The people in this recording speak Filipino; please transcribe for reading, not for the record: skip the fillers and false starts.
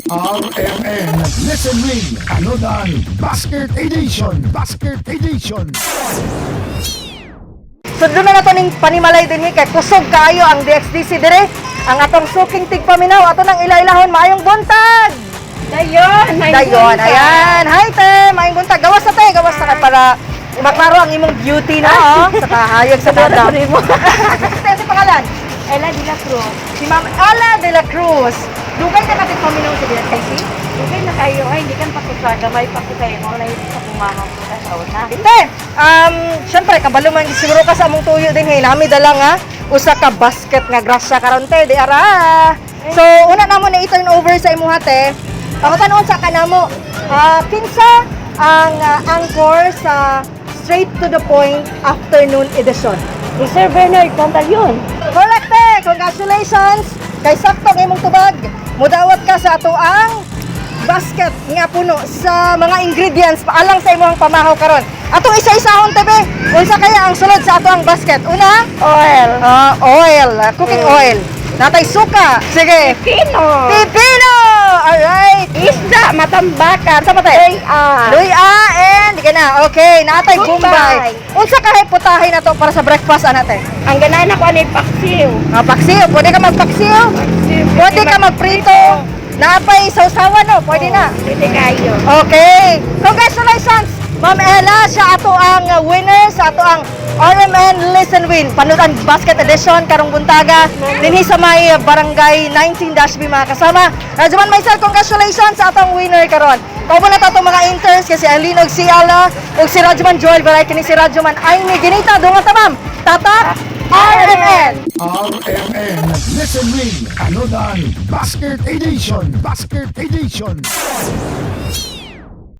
RMN Listen Win Anodan Basket Edition So doon na nato ning panimalay din kay kusog kaayo ang DXDC dire. Ang atong suking tigpaminaw ato nang ilailahon maayong buntag. Dayon, Ayan. Hi te, maayong buntag. Gawas na te, gawas na kay para maklaro ang imong beauty na oh. Sa kahayag sa bata. Te, si pangalan? Ella de la Cruz. Si Ma'am Ella de la Cruz. Dugay ka natin paminaw sa DXDC? Okay na kayo, ay hindi kan pakusaga, may pakusaga mo na sa pumamaw ko sa una. Te, syempre kabalo man siguro ka sa among tuyo din hey, nami dala nga usa ka basket nga grasya karon te di ara. So una namo na i-turn over sa imuha te. Pangutan sa kanamo. Kinsa ang anchor sa Straight to the Point afternoon edition. Si Sir Bernard Pantalion. Correct te. Congratulations. Kay sakto kay mong tubag. Mudawat ka sa ato ang basket nga puno sa mga ingredients paalang sa imong pamahaw karon. Atong isa-isahon tebe. Unsa kaya ang sulod sa ato ang basket? Una, Oil. oil, cooking oil. Natay suka. Sige. Pino. Pipino. Alright. Isda, matambakan. Sa patay. Luya. Luya and di ka na. Okay, natay Gumbay. gumbay. Unsa kahit putahe na to para sa breakfast anate? Ang ganahan ako ni Paksiw. Paksiw, pwede ka magpaksiw. Pwede ka magprito. Napay sausawan no, pwede na. Pwede kayo. Okay. Congratulations, Ma'am Ella. Siya ato ang winner sa ato ang RMN Listen Win. Panutan Basket Edition karong buntaga. Dinhi sa may barangay 19-B mga kasama. Rajuman Maisel, congratulations sa atong winner karon. Kauban na ta atong mga interns kasi Aline og si Ala og si Rajuman Joel Baray kini si Rajuman Aimee Ginita dungan ta ma'am. Tatak RMN. RMN Listen Win Anodan Basket Edition